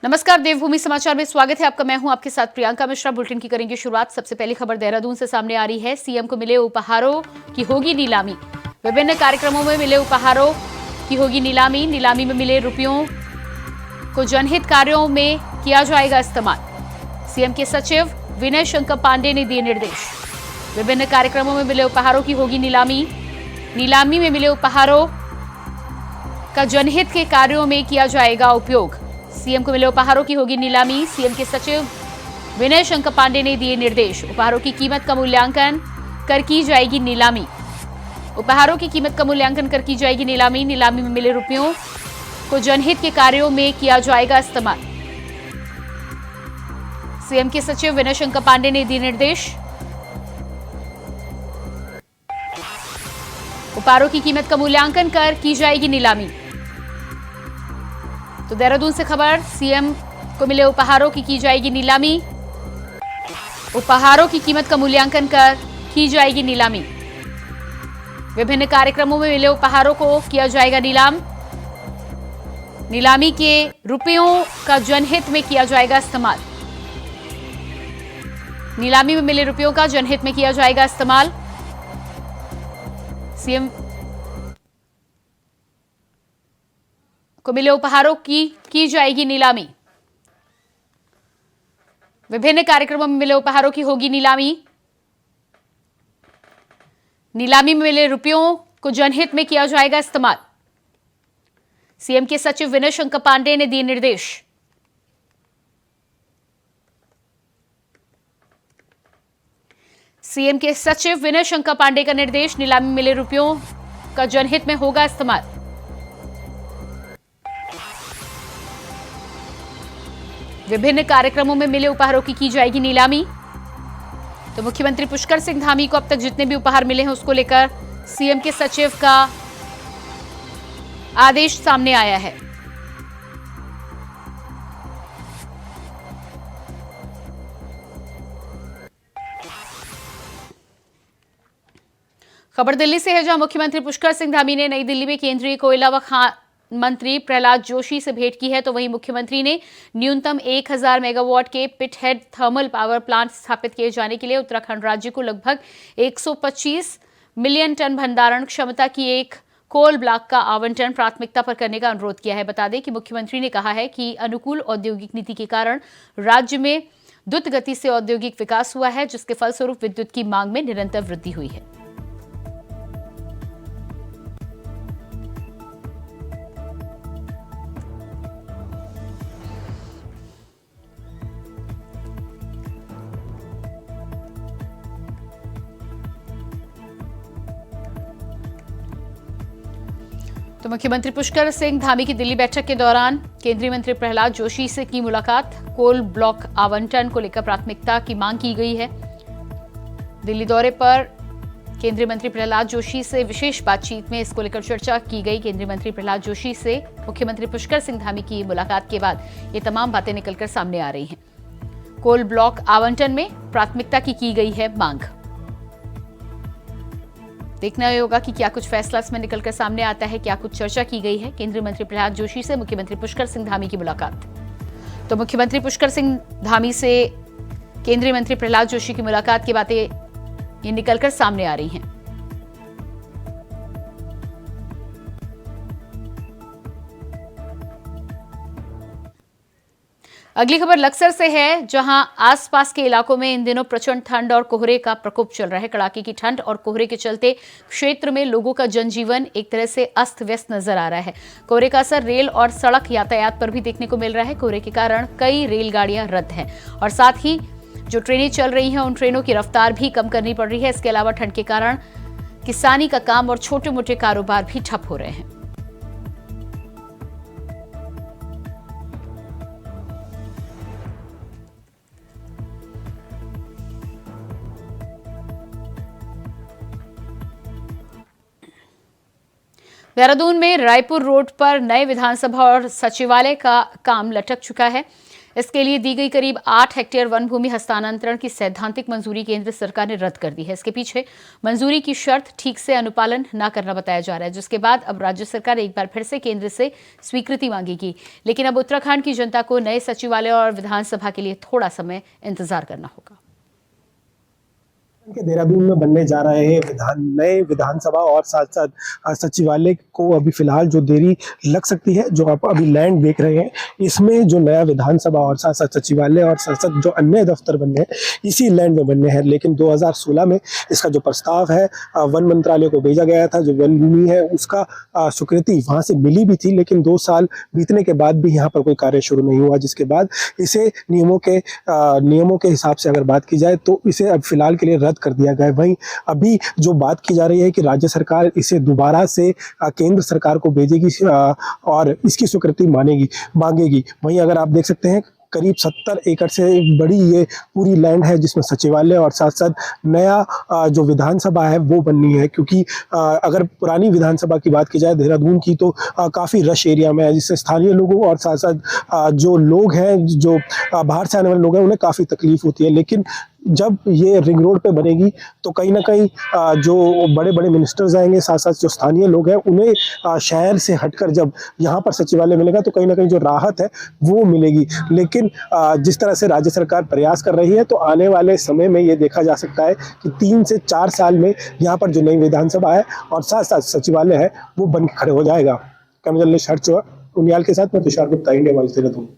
नमस्कार, देवभूमि समाचार में स्वागत है आपका। मैं हूं आपके साथ प्रियंका मिश्रा। बुलेटिन की करेंगे शुरुआत। सबसे पहली खबर देहरादून से सामने आ रही है। सीएम को मिले उपहारों की होगी नीलामी। विभिन्न कार्यक्रमों में मिले उपहारों की होगी नीलामी। नीलामी में मिले रुपयों को जनहित कार्यों में किया जाएगा इस्तेमाल। सीएम के सचिव विनय शंकर पांडे ने दिए निर्देश। विभिन्न कार्यक्रमों में मिले उपहारों की होगी नीलामी। नीलामी में मिले उपहारों का जनहित के कार्यों में किया जाएगा उपयोग। सीएम को मिले उपहारों की होगी नीलामी। सीएम के सचिव विनय शंकर पांडे ने दिए निर्देश। उपहारों की कीमत का मूल्यांकन कर की जाएगी नीलामी। उपहारों की कीमत का मूल्यांकन कर की जाएगी नीलामी। नीलामी में मिले रुपयों को जनहित के कार्यों में किया जाएगा इस्तेमाल। सीएम के सचिव विनय शंकर पांडे ने दिए निर्देश। उपहारों की कीमत का मूल्यांकन कर की जाएगी नीलामी। तो देहरादून से खबर। सीएम को मिले उपहारों की जाएगी नीलामी। उपहारों की कीमत का मूल्यांकन कर की जाएगी नीलामी। विभिन्न कार्यक्रमों में मिले उपहारों को किया जाएगा नीलाम। नीलामी के रुपयों का जनहित में किया जाएगा इस्तेमाल। नीलामी में मिले रुपयों का जनहित में किया जाएगा इस्तेमाल। सीएम को मिले उपहारों की जाएगी नीलामी। विभिन्न कार्यक्रमों में मिले उपहारों की होगी नीलामी। नीलामी में मिले रुपयों को जनहित में किया जाएगा इस्तेमाल। सीएम के सचिव विनय शंकर पांडे ने दिए निर्देश। सीएम के सचिव विनय शंकर पांडे का निर्देश। नीलामी में मिले रुपयों का जनहित में होगा इस्तेमाल। विभिन्न कार्यक्रमों में मिले उपहारों की जाएगी नीलामी। तो मुख्यमंत्री पुष्कर सिंह धामी को अब तक जितने भी उपहार मिले हैं उसको लेकर सीएम के सचिव का आदेश सामने आया है। खबर दिल्ली से है, जहां मुख्यमंत्री पुष्कर सिंह धामी ने नई दिल्ली में केंद्रीय कोयला व खान मंत्री प्रहलाद जोशी से भेंट की है। तो वहीं मुख्यमंत्री ने न्यूनतम 1000 मेगावाट के पिटहेड थर्मल पावर प्लांट स्थापित किए जाने के लिए उत्तराखंड राज्य को लगभग 125 मिलियन टन भंडारण क्षमता की एक कोल ब्लॉक का आवंटन प्राथमिकता पर करने का अनुरोध किया है। बता दें कि मुख्यमंत्री ने कहा है कि अनुकूल औद्योगिक नीति के कारण राज्य में द्रुत गति से औद्योगिक विकास हुआ है, जिसके फलस्वरूप विद्युत की मांग में निरंतर वृद्धि हुई है। तो मुख्यमंत्री पुष्कर सिंह धामी की दिल्ली बैठक के दौरान केंद्रीय मंत्री प्रहलाद जोशी से की मुलाकात। कोल ब्लॉक आवंटन को लेकर प्राथमिकता की मांग की गई है। दिल्ली दौरे पर केंद्रीय मंत्री प्रहलाद जोशी से विशेष बातचीत में इसको लेकर चर्चा की गई। केंद्रीय मंत्री प्रहलाद जोशी से मुख्यमंत्री पुष्कर सिंह धामी की मुलाकात के बाद ये तमाम बातें निकलकर सामने आ रही हैं। कोल ब्लॉक आवंटन में प्राथमिकता की गई है मांग। देखना ये होगा कि क्या कुछ फैसला इसमें निकलकर सामने आता है, क्या कुछ चर्चा की गई है। केंद्रीय मंत्री प्रहलाद जोशी से मुख्यमंत्री पुष्कर सिंह धामी की मुलाकात। तो मुख्यमंत्री पुष्कर सिंह धामी से केंद्रीय मंत्री प्रहलाद जोशी की मुलाकात की बातें ये निकलकर सामने आ रही हैं। अगली खबर लक्सर से है, जहां आसपास के इलाकों में इन दिनों प्रचंड ठंड और कोहरे का प्रकोप चल रहा है। कड़ाके की ठंड और कोहरे के चलते क्षेत्र में लोगों का जनजीवन एक तरह से अस्त व्यस्त नजर आ रहा है। कोहरे का असर रेल और सड़क यातायात पर भी देखने को मिल रहा है। कोहरे के कारण कई रेलगाड़ियां रद्द हैं और साथ ही जो ट्रेनें चल रही हैं उन ट्रेनों की रफ्तार भी कम करनी पड़ रही है। इसके अलावा ठंड के कारण किसानी का काम और छोटे मोटे कारोबार भी ठप हो रहे हैं। देहरादून में रायपुर रोड पर नए विधानसभा और सचिवालय का काम लटक चुका है। इसके लिए दी गई करीब 8 हेक्टेयर वन भूमि हस्तांतरण की सैद्धांतिक मंजूरी केंद्र सरकार ने रद्द कर दी है। इसके पीछे मंजूरी की शर्त ठीक से अनुपालन न करना बताया जा रहा है, जिसके बाद अब राज्य सरकार एक बार फिर से केंद्र से स्वीकृति मांगेगी। लेकिन अब उत्तराखंड की जनता को नए सचिवालय और विधानसभा के लिए थोड़ा समय इंतजार करना होगा। के देहरादून में बनने जा रहे हैं नए विधानसभा और साथ साथ सचिवालय को अभी फिलहाल जो देरी लग सकती है, जो आप अभी लैंड देख रहे हैं, इसमें जो नया विधानसभा और साथ साथ सचिवालय और साथ साथ जो अन्य दफ्तर बनने हैं इसी लैंड में बनने हैं। लेकिन 2016 में इसका जो प्रस्ताव है वन मंत्रालय को भेजा गया था, जो वन भूमि है उसका स्वीकृति वहां से मिली भी थी, लेकिन 2 साल बीतने के बाद भी यहाँ पर कोई कार्य शुरू नहीं हुआ, जिसके बाद इसे नियमों के हिसाब से अगर बात की जाए तो इसे अब फिलहाल के लिए रद्द कर दिया गया है। वहीं अभी जो बात की जा रही है कि राज्य सरकार इसे दोबारा से केंद्र सरकार को भेजेगी और इसकी स्वीकृति मांगेगी। वहीं अगर आप देख सकते हैं करीब 70 एकड़ से बड़ी ये पूरी लैंड है, जिसमें सचिवालय और साथ साथ नया जो विधानसभा है वो बननी है। क्योंकि अगर पुरानी विधानसभा की बात की जाए देहरादून की, तो काफ़ी रश एरिया में है, जिससे स्थानीय लोगों और साथ साथ जो लोग हैं, जो बाहर से आने वाले लोग हैं, उन्हें काफ़ी तकलीफ होती है। लेकिन जब ये रिंग रोड पे बनेगी तो कहीं ना कहीं जो बड़े बड़े मिनिस्टर्स आएंगे, साथ साथ जो स्थानीय लोग हैं, उन्हें शहर से हटकर जब यहाँ पर सचिवालय मिलेगा तो कहीं ना कहीं जो राहत है वो मिलेगी। लेकिन जिस तरह से राज्य सरकार प्रयास कर रही है, तो आने वाले समय में ये देखा जा सकता है कि 3 से 4 साल में यहाँ पर जो नई विधानसभा है और साथ साथ सचिवालय है वो बन के खड़े हो जाएगा। कैमरा जर्नलिस्ट हर्ष उनियाल के साथ मैं तुषार गुप्ता, इंडिया वॉइस देहरादून।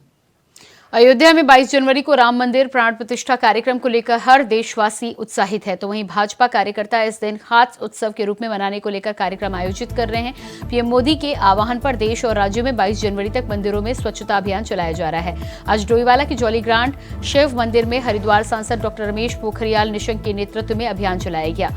अयोध्या में 22 जनवरी को राम मंदिर प्राण प्रतिष्ठा कार्यक्रम को लेकर हर देशवासी उत्साहित है, तो वहीं भाजपा कार्यकर्ता इस दिन खास उत्सव के रूप में मनाने को लेकर कार्यक्रम आयोजित कर रहे हैं। पीएम मोदी के आह्वान पर देश और राज्यों में 22 जनवरी तक मंदिरों में स्वच्छता अभियान चलाया जा रहा है। आज डोईवाला के जौलीग्रांट शिव मंदिर में हरिद्वार सांसद डॉक्टर रमेश पोखरियाल निशंक के नेतृत्व में अभियान चलाया गया,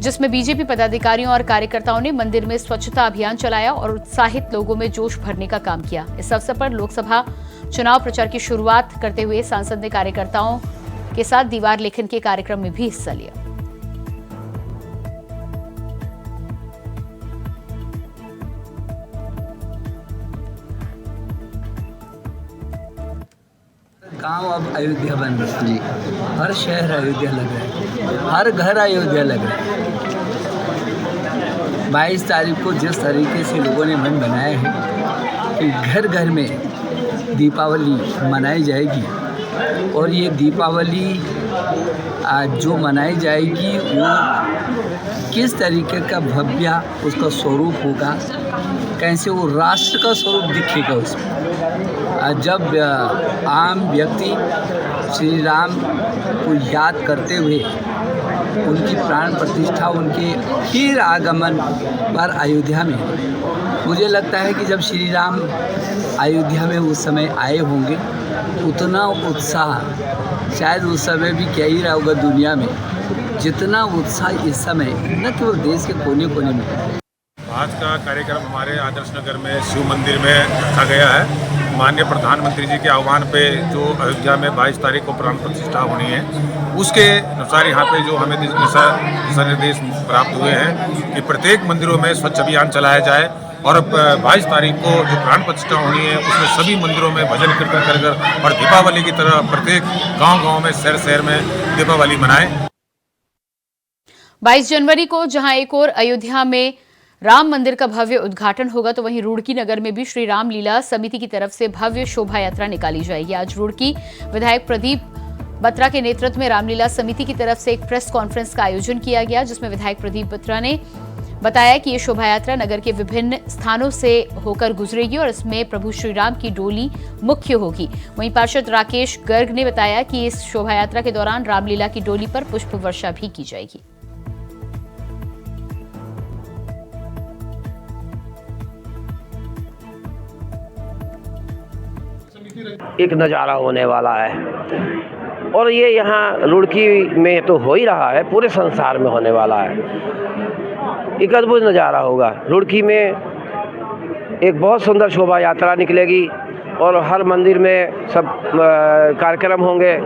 जिसमें बीजेपी पदाधिकारियों और कार्यकर्ताओं ने मंदिर में स्वच्छता अभियान चलाया और उत्साहित लोगों में जोश भरने का काम किया। इस अवसर पर लोकसभा चुनाव प्रचार की शुरुआत करते हुए सांसद ने कार्यकर्ताओं के साथ दीवार लेखन के कार्यक्रम में भी हिस्सा लिया। गांव अब अयोध्या बन रहा है, हर शहर अयोध्या लग रहा है, हर घर अयोध्या लग रहा है। 22 तारीख को जिस तरीके से लोगों ने मन बनाया है कि घर घर में दीपावली मनाई जाएगी, और ये दीपावली जो मनाई जाएगी वो किस तरीके का भव्य उसका स्वरूप होगा, कैसे वो राष्ट्र का स्वरूप दिखेगा उसमें। जब आम व्यक्ति श्री राम को याद करते हुए उनकी प्राण प्रतिष्ठा, उनके फिर आगमन पर अयोध्या में, मुझे लगता है कि जब श्री राम अयोध्या में उस समय आए होंगे, उतना उत्साह शायद उस समय भी क्या ही रहा होगा दुनिया में, जितना उत्साह इस समय न केवल देश के कोने कोने में। आज का कार्यक्रम हमारे आदर्श नगर में शिव मंदिर में रखा गया है। माननीय प्रधानमंत्री जी के आह्वान पे जो अयोध्या में 22 तारीख को प्राण प्रतिष्ठा होनी है, उसके अनुसार यहाँ पे जो हमें दिशा निर्देश प्राप्त हुए हैं कि प्रत्येक मंदिरों में स्वच्छ अभियान चलाया जाए, और 22 तारीख को जो प्राण प्रतिष्ठा होनी है उसमें सभी मंदिरों में भजन कीर्तन कर और दीपावली की तरह प्रत्येक गांव-गांव में, शहर में दीपावली मनाएं। 22 जनवरी को जहां एक और अयोध्या में राम मंदिर का भव्य उद्घाटन होगा, तो वहीं रुड़की नगर में भी श्री राम लीला समिति की तरफ से भव्य शोभा यात्रा निकाली जाएगी। आज रुड़की विधायक प्रदीप बत्रा के नेतृत्व में रामलीला समिति की तरफ से एक प्रेस कॉन्फ्रेंस का आयोजन किया गया, जिसमें विधायक प्रदीप बत्रा ने बताया कि ये शोभा यात्रा नगर के विभिन्न स्थानों से होकर गुजरेगी और इसमें प्रभु श्री राम की डोली मुख्य होगी। वहीं पार्षद राकेश गर्ग ने बताया कि इस शोभा यात्रा के दौरान रामलीला की डोली पर पुष्प वर्षा भी की जाएगी। एक नज़ारा होने वाला है, और ये यहाँ रुड़की में तो हो ही रहा है, पूरे संसार में होने वाला है। एक अद्भुत नज़ारा होगा। रुड़की में एक बहुत सुंदर शोभा यात्रा निकलेगी और हर मंदिर में सब कार्यक्रम होंगे,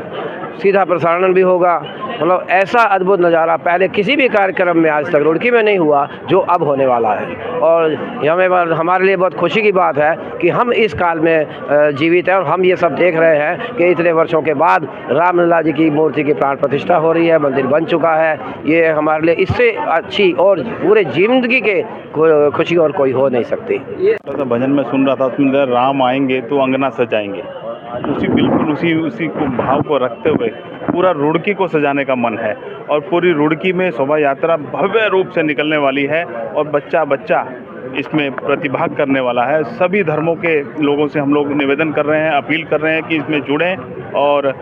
सीधा प्रसारण भी होगा। मतलब ऐसा अद्भुत नज़ारा पहले किसी भी कार्यक्रम में आज तक रुड़की में नहीं हुआ जो अब होने वाला है। और हमारे लिए बहुत खुशी की बात है कि हम इस काल में जीवित हैं और हम ये सब देख रहे हैं कि इतने वर्षों के बाद रामलला जी की मूर्ति की प्राण प्रतिष्ठा हो रही है, मंदिर बन चुका है। ये हमारे लिए इससे अच्छी और पूरे जिंदगी के खुशी और कोई हो नहीं सकती। तो भजन में सुन रहा था, उसमें राम आएंगे तो अंगना सजाएंगे, बिल्कुल उसी को भाव को रखते हुए पूरा रुड़की को सजाने का मन है। और पूरी रुड़की में शोभा यात्रा भव्य रूप से निकलने वाली है और बच्चा बच्चा इसमें प्रतिभाग करने वाला है। सभी धर्मों के लोगों से हम लोग निवेदन कर रहे हैं, अपील कर रहे हैं कि इसमें जुड़ें। और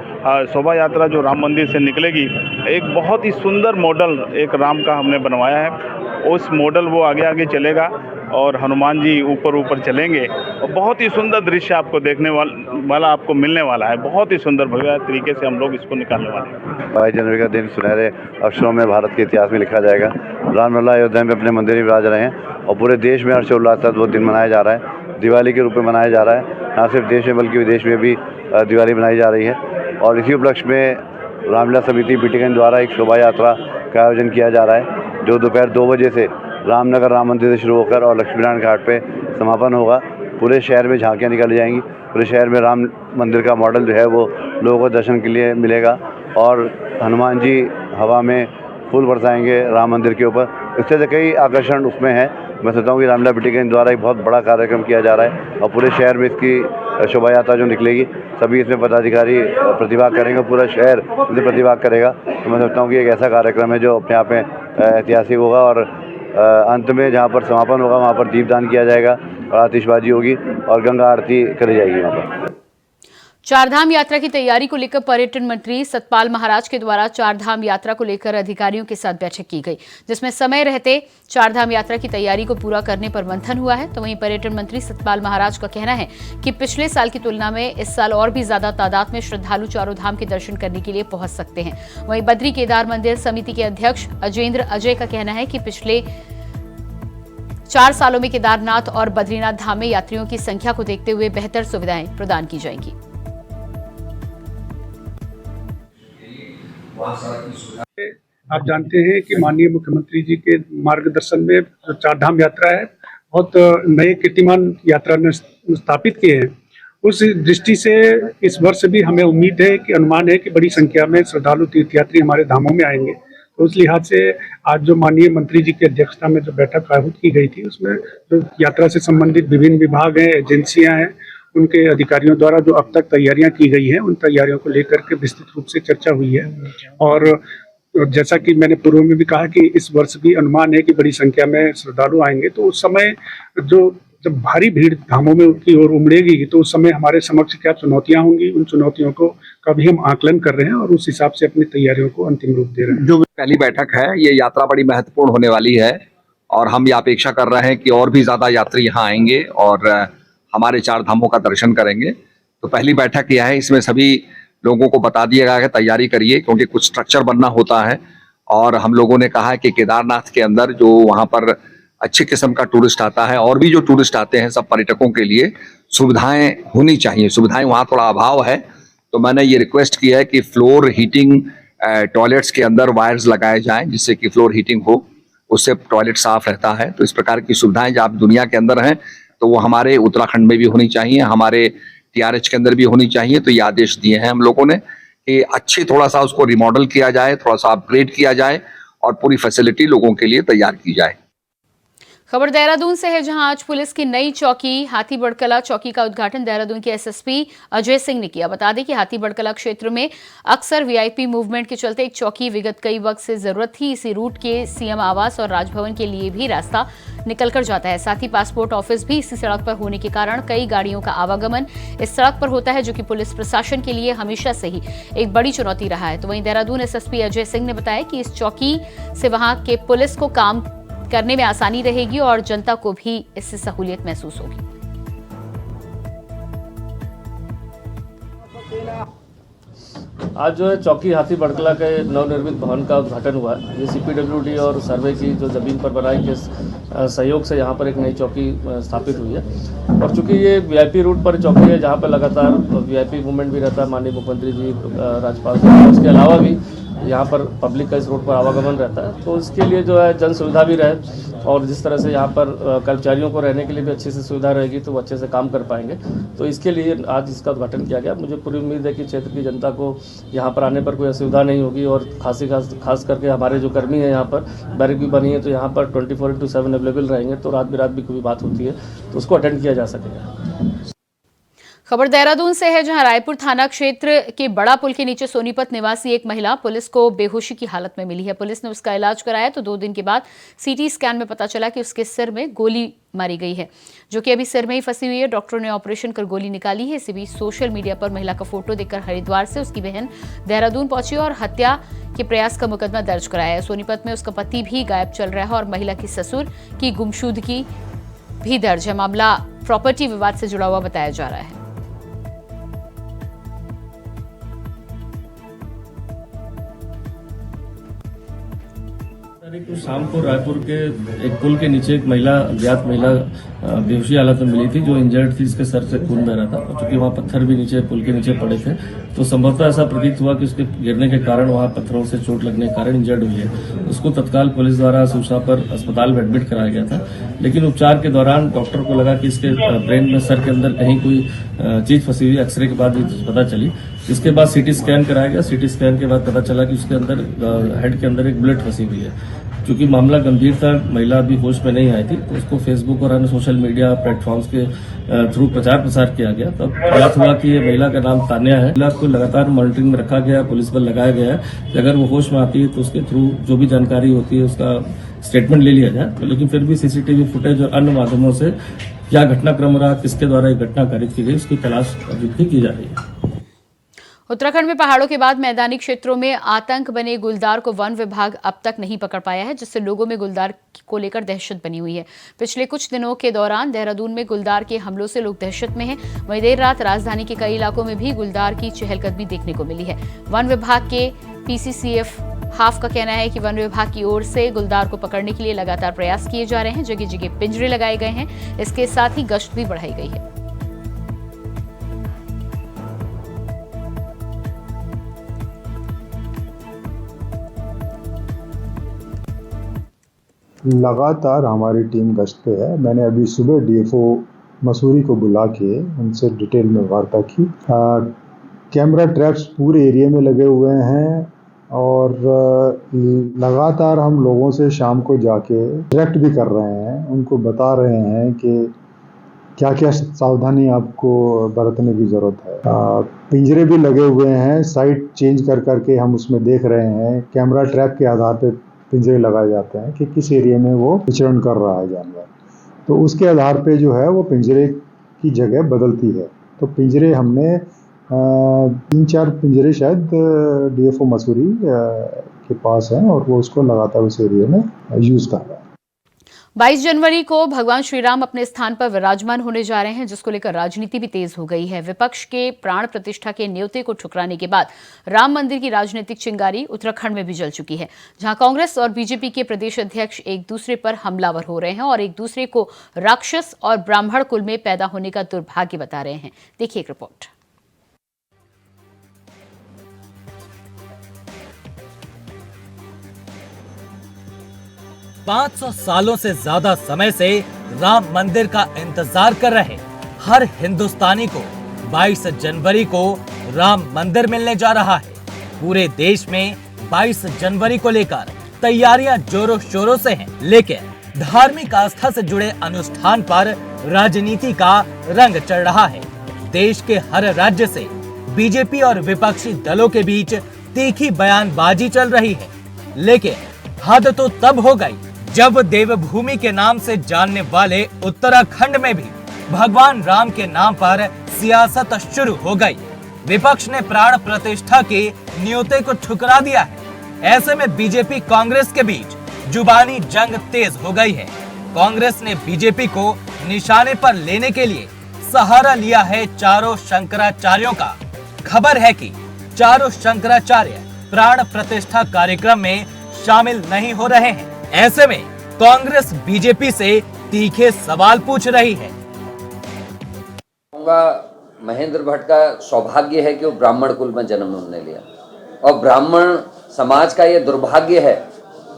शोभा यात्रा जो राम मंदिर से निकलेगी, एक बहुत ही सुंदर मॉडल एक राम का हमने बनवाया है। उस मॉडल वो आगे आगे चलेगा और हनुमान जी ऊपर चलेंगे और बहुत ही सुंदर दृश्य आपको देखने वाला आपको मिलने वाला है। बहुत ही सुंदर भव्य तरीके से हम लोग इसको निकालने वाले हैं। 22 जनवरी का दिन सुनहरे अक्षरों में भारत के इतिहास में लिखा जाएगा। रामलला अयोध्या में अपने मंदिर में विराज रहे हैं और पूरे देश में हर्षोल्लास के साथ वो दिन मनाया जा रहा है, दिवाली के रूप में मनाया जा रहा है। न सिर्फ देश में बल्कि विदेश में भी दिवाली मनाई जा रही है। और इसी उपलक्ष्य में रामलीला समिति बीटीगंज द्वारा एक शोभा यात्रा का आयोजन किया जा रहा है, जो दोपहर 2 बजे से रामनगर राम मंदिर से शुरू होकर और लक्ष्मीनारायण घाट पे समापन होगा। पूरे शहर में झांकियाँ निकाली जाएंगी, पूरे शहर में राम मंदिर का मॉडल जो है वो लोगों को दर्शन के लिए मिलेगा और हनुमान जी हवा में फूल बरसाएंगे राम मंदिर के ऊपर। इससे तो कई आकर्षण उसमें है। मैं सोचता हूँ कि रामलीला बीटीगंज द्वारा एक बहुत बड़ा कार्यक्रम किया जा रहा है और पूरे शहर में इसकी शोभा यात्रा जो निकलेगी, सभी इसमें पदाधिकारी प्रतिभाग करेंगे, पूरा शहर इसमें प्रतिभाग करेगा। तो मैं सोचता हूँ कि एक ऐसा कार्यक्रम है जो अपने आप में ऐतिहासिक होगा। और अंत में जहाँ पर समापन होगा वहाँ पर दीपदान किया जाएगा और आतिशबाजी होगी और गंगा आरती करी जाएगी वहाँ पर। चारधाम यात्रा की तैयारी को लेकर पर्यटन मंत्री सतपाल महाराज के द्वारा चारधाम यात्रा को लेकर अधिकारियों के साथ बैठक की गई, जिसमें समय रहते चारधाम यात्रा की तैयारी को पूरा करने पर मंथन हुआ है। तो वहीं पर्यटन मंत्री सतपाल महाराज का कहना है कि पिछले साल की तुलना में इस साल और भी ज्यादा तादाद में श्रद्धालु चारों धाम के दर्शन करने के लिए पहुंच सकते हैं। वहीं बद्री केदार मंदिर समिति के अध्यक्ष अजेंद्र अजय का कहना है कि पिछले 4 सालों में केदारनाथ और बद्रीनाथ धाम में यात्रियों की संख्या को देखते हुए बेहतर सुविधाएं प्रदान की जाएंगी। आप जानते हैं कि माननीय मुख्यमंत्री जी के मार्गदर्शन में जो चारधाम यात्रा है, बहुत नए कीर्तिमान यात्रा ने स्थापित किए हैं। उस दृष्टि से इस वर्ष भी हमें उम्मीद है कि अनुमान है कि बड़ी संख्या में श्रद्धालु तीर्थयात्री हमारे धामों में आएंगे। तो उस लिहाज से आज जो माननीय मंत्री जी की अध्यक्षता में जो बैठक आयोजित की गई थी, उसमें जो यात्रा से संबंधित विभिन्न विभाग हैं, एजेंसियां हैं, उनके अधिकारियों द्वारा जो अब तक तैयारियां की गई हैं, उन तैयारियों को लेकर के विस्तृत रूप से चर्चा हुई है। और जैसा कि मैंने पूर्व में भी कहा कि इस वर्ष भी अनुमान है कि बड़ी संख्या में श्रद्धालु आएंगे। तो उस समय जब भारी भीड़ धामों में की ओर उमड़ेगी, तो उस समय हमारे समक्ष क्या चुनौतियां होंगी, उन चुनौतियों का भी हम आकलन कर रहे हैं और उस हिसाब से अपनी तैयारियों को अंतिम रूप दे रहे हैं। जो पहली बैठक है, ये यात्रा बड़ी महत्वपूर्ण होने वाली है और हम ये अपेक्षा कर रहे हैं कि और भी ज्यादा यात्री यहाँ आएंगे और हमारे 4 धामों का दर्शन करेंगे। तो पहली बैठक यह है, इसमें सभी लोगों को बता दिया गया है तैयारी करिए, क्योंकि कुछ स्ट्रक्चर बनना होता है। और हम लोगों ने कहा है कि केदारनाथ के अंदर जो वहाँ पर अच्छी किस्म का टूरिस्ट आता है और भी जो टूरिस्ट आते हैं, सब पर्यटकों के लिए सुविधाएं होनी चाहिए। सुविधाएं वहाँ थोड़ा अभाव है, तो मैंने ये रिक्वेस्ट की है कि फ्लोर हीटिंग टॉयलेट्स के अंदर वायर्स लगाए जाएं, जिससे कि फ्लोर हीटिंग हो, उससे टॉयलेट साफ रहता है। तो इस प्रकार की सुविधाएं जब दुनिया के अंदर हैं तो वो हमारे उत्तराखंड में भी होनी चाहिए, हमारे TRH के अंदर भी होनी चाहिए। तो ये आदेश दिए हैं हम लोगों ने कि अच्छी थोड़ा सा उसको रिमॉडल किया जाए, थोड़ा सा अपग्रेड किया जाए और पूरी फैसिलिटी लोगों के लिए तैयार की जाए। खबर देहरादून से है, जहां आज पुलिस की नई चौकी हाथीबड़कला चौकी का उद्घाटन देहरादून के SSP अजय सिंह ने किया। बता दें कि हाथीबड़कला क्षेत्र में अक्सर VIP मूवमेंट के चलते एक चौकी विगत कई वक्त से जरूरत थी। इसी रूट के CM आवास और राजभवन के लिए भी रास्ता निकलकर जाता है। साथ ही पासपोर्ट ऑफिस भी इसी सड़क पर होने के कारण कई गाड़ियों का आवागमन इस सड़क पर होता है, जो कि पुलिस प्रशासन के लिए हमेशा से ही एक बड़ी चुनौती रहा है। तो वहीं देहरादून SSP अजय सिंह ने बताया कि इस चौकी से वहां के पुलिस को काम करने में आसानी रहेगी और जनता को भी इससे सहूलियत महसूस होगी। आज जो है चौकी हाथीबड़कला के नवनिर्मित भवन का उद्घाटन हुआ है। ये CPWD और सर्वे की जो ज़मीन पर बनाई के सहयोग से यहाँ पर एक नई चौकी स्थापित हुई है। और चूँकि ये VIP रूट पर चौकी है, जहाँ पर लगातार VIP मूवमेंट भी रहता है, माननीय मुख्यमंत्री जी, राज्यपाल, उसके अलावा भी यहाँ पर पब्लिक का इस रोड पर आवागमन रहता है, तो इसके लिए जो है जन सुविधा भी रहे और जिस तरह से यहाँ पर कर्मचारियों को रहने के लिए भी अच्छी से सुविधा रहेगी तो वो अच्छे से काम कर पाएंगे। तो इसके लिए आज इसका उद्घाटन किया गया। मुझे पूरी उम्मीद है कि क्षेत्र की जनता को यहाँ पर आने पर कोई असुविधा नहीं होगी और खास करके हमारे जो कर्मी हैं यहाँ पर बैरिक भी बनी है तो यहाँ पर 24/7 अवेलेबल रहेंगे, तो रात बिरात भी कोई बात होती है तो उसको अटेंड किया जा सकेगा। खबर देहरादून से है, जहां रायपुर थाना क्षेत्र के बड़ा पुल के नीचे सोनीपत निवासी एक महिला पुलिस को बेहोशी की हालत में मिली है। पुलिस ने उसका इलाज कराया तो 2 दिन के बाद सीटी स्कैन में पता चला कि उसके सिर में गोली मारी गई है, जो कि अभी सिर में ही फंसी हुई है। डॉक्टरों ने ऑपरेशन कर गोली निकाली है। इसी बीच सोशल मीडिया पर महिला का फोटो देखकर हरिद्वार से उसकी बहन देहरादून पहुंची और हत्या के प्रयास का मुकदमा दर्ज कराया है। सोनीपत में उसका पति भी गायब चल रहा है और महिला के ससुर की गुमशुदगी भी दर्ज है। मामला प्रॉपर्टी विवाद से जुड़ा हुआ बताया जा रहा है। तो शाम को रायपुर के एक पुल के नीचे एक अज्ञात महिला बेहोशी हालत में मिली थी, जो इंजर्ड थी। इसके सर से खून बह रहा था और चूंकि वहाँ पत्थर भी नीचे पुल के नीचे पड़े थे तो संभवतः ऐसा प्रतीत हुआ कि उसके गिरने के कारण वहाँ पत्थरों से चोट लगने के कारण इंजर्ड हुई है। उसको तत्काल पुलिस द्वारा सूचना पर अस्पताल में एडमिट कराया गया था, लेकिन उपचार के दौरान डॉक्टर को लगा कि इसके ब्रेन में सर के अंदर कहीं कोई चीज फंसी हुई। एक्सरे के बाद पता चली। इसके बाद सीटी स्कैन कराया गया। सीटी स्कैन के बाद पता चला कि उसके अंदर हेड के अंदर एक बुलेट फंसी हुई है। क्योंकि मामला गंभीर था, महिला अभी होश में नहीं आई थी, तो उसको फेसबुक और अन्य सोशल मीडिया प्लेटफॉर्म्स के थ्रू प्रचार प्रसार किया गया। तब बात हुआ कि ये महिला का नाम तान्या है। महिला को लगातार मॉनिटरिंग में रखा गया, पुलिस बल लगाया गया है। अगर वो होश में आती है तो उसके थ्रू जो भी जानकारी होती है उसका स्टेटमेंट ले लिया जाए। तो लेकिन फिर भी सीसीटीवी फुटेज और अन्य माध्यमों से क्या घटनाक्रम रहा, किसके द्वारा ये घटना कारित की गई, उसकी तलाश अभी भी की जा रही है। उत्तराखंड में पहाड़ों के बाद मैदानी क्षेत्रों में आतंक बने गुलदार को वन विभाग अब तक नहीं पकड़ पाया है, जिससे लोगों में गुलदार को लेकर दहशत बनी हुई है। पिछले कुछ दिनों के दौरान देहरादून में गुलदार के हमलों से लोग दहशत में हैं। वहीं देर रात राजधानी के कई इलाकों में भी गुलदार की चहलकदमी देखने को मिली है। वन विभाग के पीसीसीएफ हाफ का कहना है कि वन विभाग की ओर से गुलदार को पकड़ने के लिए लगातार प्रयास किए जा रहे हैं। जगह जगह पिंजरे लगाए गए हैं। इसके साथ ही गश्त भी बढ़ाई गई है। लगातार हमारी टीम गश्त पे है। मैंने अभी सुबह डीएफओ मसूरी को बुला के उनसे डिटेल में वार्ता की। कैमरा ट्रैप्स पूरे एरिया में लगे हुए हैं और लगातार हम लोगों से शाम को जाके डायरेक्ट भी कर रहे हैं, उनको बता रहे हैं कि क्या क्या सावधानी आपको बरतने की ज़रूरत है। पिंजरे भी लगे हुए हैं, साइट चेंज कर करके हम उसमें देख रहे हैं। कैमरा ट्रैप के आधार पे पिंजरे लगाए जाते हैं कि किस एरिया में वो विचरण कर रहा है जानवर, तो उसके आधार पे जो है वो पिंजरे की जगह बदलती है। तो पिंजरे हमने 3-4 पिंजरे शायद डीएफओ मसूरी के पास हैं और वो उसको लगातार उस एरिया में यूज़ कर रहा है। 22 जनवरी को भगवान श्री राम अपने स्थान पर विराजमान होने जा रहे हैं, जिसको लेकर राजनीति भी तेज हो गई है। विपक्ष के प्राण प्रतिष्ठा के न्योते को ठुकराने के बाद राम मंदिर की राजनीतिक चिंगारी उत्तराखंड में भी जल चुकी है, जहां कांग्रेस और बीजेपी के प्रदेश अध्यक्ष एक दूसरे पर हमलावर हो रहे हैं और एक दूसरे को राक्षस और ब्राह्मण कुल में पैदा होने का दुर्भाग्य बता रहे हैं। देखिए एक रिपोर्ट। पाँच 500 सालों से ज्यादा समय से राम मंदिर का इंतजार कर रहे हर हिंदुस्तानी को 22 जनवरी को राम मंदिर मिलने जा रहा है। पूरे देश में 22 जनवरी को लेकर तैयारियां जोरों शोरों से हैं, लेकिन धार्मिक आस्था से जुड़े अनुष्ठान पर राजनीति का रंग चढ़ रहा है। देश के हर राज्य से बीजेपी और विपक्षी दलों के बीच तीखी बयानबाजी चल रही है, लेकिन हद तो तब हो गई जब देवभूमि के नाम से जानने वाले उत्तराखंड में भी भगवान राम के नाम पर सियासत शुरू हो गई। विपक्ष ने प्राण प्रतिष्ठा के न्योते को ठुकरा दिया है। ऐसे में बीजेपी कांग्रेस के बीच जुबानी जंग तेज हो गई है। कांग्रेस ने बीजेपी को निशाने पर लेने के लिए सहारा लिया है चारों शंकराचार्यों का। खबर है कि चारों शंकराचार्य प्राण प्रतिष्ठा कार्यक्रम में शामिल नहीं हो रहे हैं। ऐसे में कांग्रेस बीजेपी से तीखे सवाल पूछ रही है। महेंद्र भट्ट का सौभाग्य है कि वो ब्राह्मण कुल में जन्म उन्होंने लिया। और ब्राह्मण समाज का ये दुर्भाग्य है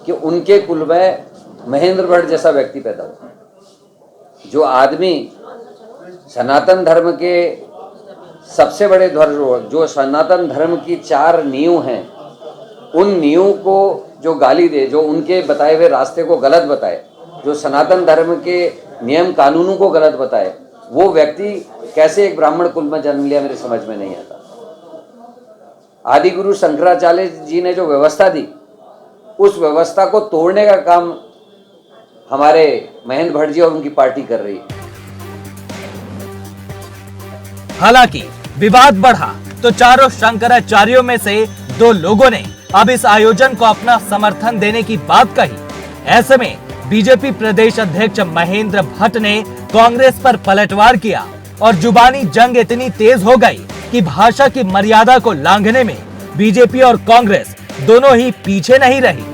कि उनके कुल में महेंद्र भट्ट जैसा व्यक्ति पैदा हुआ, जो आदमी सनातन धर्म के सबसे बड़े ध्वज, जो सनातन धर्म की 4 नींव हैं, उन नींव को जो गाली दे, जो उनके बताए हुए रास्ते को गलत बताए, जो सनातन धर्म के नियम कानूनों को गलत बताए, वो व्यक्ति कैसे एक ब्राह्मण कुल में जन्म लिया, मेरे समझ में नहीं आता। आदि गुरु शंकराचार्य जी ने जो व्यवस्था दी, उस व्यवस्था को तोड़ने का काम हमारे महेंद्र भट्ट जी और उनकी पार्टी कर रही है। हालांकि विवाद बढ़ा तो चारों शंकराचार्यों में से 2 लोगों ने अब इस आयोजन को अपना समर्थन देने की बात कही। ऐसे में बीजेपी प्रदेश अध्यक्ष महेंद्र भट्ट ने कांग्रेस पर पलटवार किया और जुबानी जंग इतनी तेज हो गई कि भाषा की मर्यादा को लांघने में बीजेपी और कांग्रेस दोनों ही पीछे नहीं रही।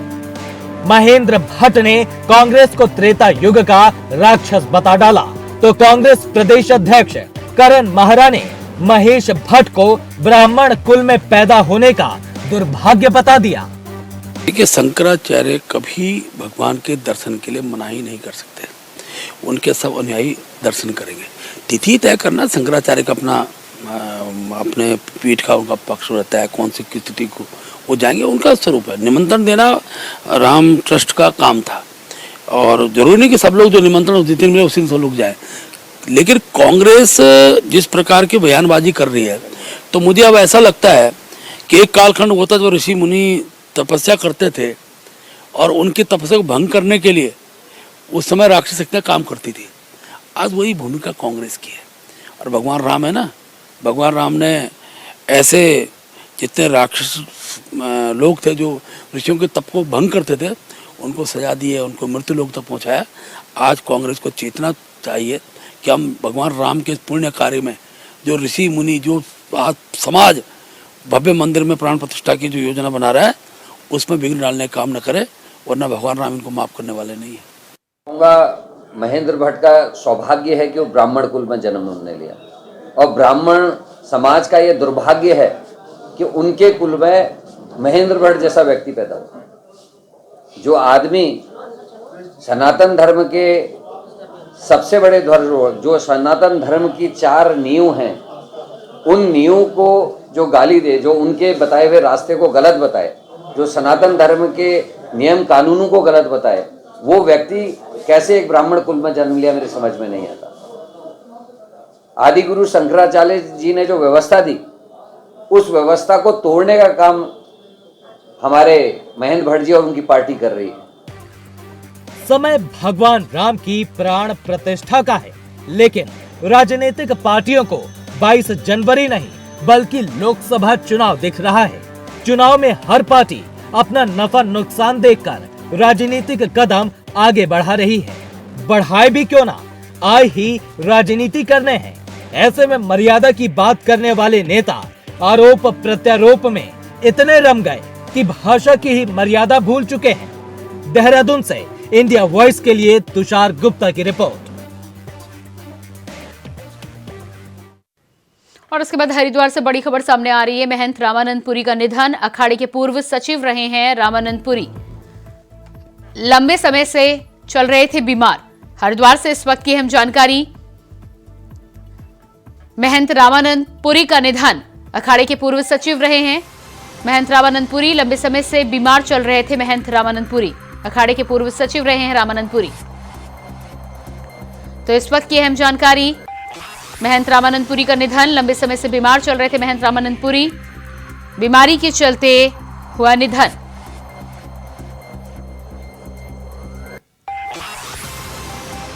महेंद्र भट्ट ने कांग्रेस को त्रेता युग का राक्षस बता डाला तो कांग्रेस प्रदेश अध्यक्ष करण महरा ने महेश भट्ट को ब्राह्मण कुल में पैदा होने का दुर्भाग्य बता दिया। देखिए, शंकराचार्य कभी भगवान के दर्शन के लिए मनाही नहीं कर सकते, उनके सब अनुयायी दर्शन करेंगे। तिथि तय करना शंकराचार्य का अपने पीठ का उनका पक्ष रहता है, कौन सी किस तिथि को वो जाएंगे, उनका स्वरूप है। निमंत्रण देना राम ट्रस्ट का काम था और जरूरी नहीं कि सब लोग जो निमंत्रण उस दिन मिले उसी दिन सब लोग जाए, लेकिन कांग्रेस जिस प्रकार की बयानबाजी कर रही है तो मुझे अब ऐसा लगता है कि एक कालखंड होता जो ऋषि मुनि तपस्या करते थे और उनकी तपस्या को भंग करने के लिए उस समय राक्षस शक्तियाँ काम करती थी। आज वही भूमिका कांग्रेस की है। और भगवान राम है ना, भगवान राम ने ऐसे जितने राक्षस लोग थे जो ऋषियों के तप को भंग करते थे, उनको सजा दी है, उनको मृत्यु लोक तक पहुँचाया। आज कांग्रेस को चेतना चाहिए कि हम भगवान राम के पुण्य कार्य में जो ऋषि मुनि, जो आज समाज भव्य मंदिर में प्राण प्रतिष्ठा की जो योजना बना रहा है, उसमें विघ्न डालने का काम न करे, वरना भगवान राम इनको माफ करने वाले नहीं है। कहूँगा महेंद्र भट्ट का सौभाग्य है कि वो ब्राह्मण कुल में जन्म उन्होंने लिया, और ब्राह्मण समाज का ये दुर्भाग्य है कि उनके कुल में महेंद्र भट्ट जैसा व्यक्ति पैदा हुआ, जो आदमी सनातन धर्म के सबसे बड़े ध्वज, जो सनातन धर्म की 4 नींव हैं, उन नींव को जो गाली दे, जो उनके बताए हुए रास्ते को गलत बताए, जो सनातन धर्म के नियम कानूनों को गलत बताए, वो व्यक्ति कैसे एक ब्राह्मण कुल में जन्म लिया, मेरे समझ में नहीं आता। आदि गुरु शंकराचार्य जी ने जो व्यवस्था दी, उस व्यवस्था को तोड़ने का काम हमारे महेंद्र भट्ट जी और उनकी पार्टी कर रही है। समय भगवान राम की प्राण प्रतिष्ठा का है, लेकिन राजनीतिक पार्टियों को 22 जनवरी नहीं बल्कि लोकसभा चुनाव दिख रहा है। चुनाव में हर पार्टी अपना नफा नुकसान देखकर राजनीतिक कदम आगे बढ़ा रही है। बढ़ाए भी क्यों ना, आए ही राजनीति करने हैं। ऐसे में मर्यादा की बात करने वाले नेता आरोप प्रत्यारोप में इतने रम गए कि भाषा की ही मर्यादा भूल चुके हैं। देहरादून से इंडिया वॉइस के लिए तुषार गुप्ता की रिपोर्ट। और उसके बाद हरिद्वार से बड़ी खबर सामने आ रही है। महंत रामानंद पुरी का निधन। अखाड़े के पूर्व सचिव रहे हैं रामानंद पुरी, लंबे समय से चल रहे थे बीमार। हरिद्वार से इस वक्त की अहम जानकारी। महंत रामानंद पुरी का निधन। अखाड़े के पूर्व सचिव रहे हैं महंत रामानंद पुरी, लंबे समय से बीमार चल रहे थे महंत रामानंद पुरी। अखाड़े के पूर्व सचिव रहे हैं रामानंद पुरी। तो इस वक्त की अहम जानकारी, महंत रामानंद पुरी का निधन। लंबे समय से बीमार चल रहे थे महंत रामानंद पुरी, बीमारी के चलते हुआ निधन।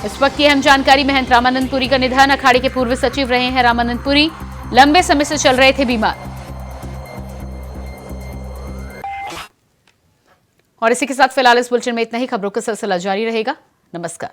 इस वक्त की अहम जानकारी, महंत रामानंद पुरी का निधन। अखाड़े के पूर्व सचिव रहे हैं रामानंद पुरी, लंबे समय से चल रहे थे बीमार। और इसी के साथ फिलहाल इस बुलेटिन में इतना ही। खबरों का सिलसिला जारी रहेगा। नमस्कार।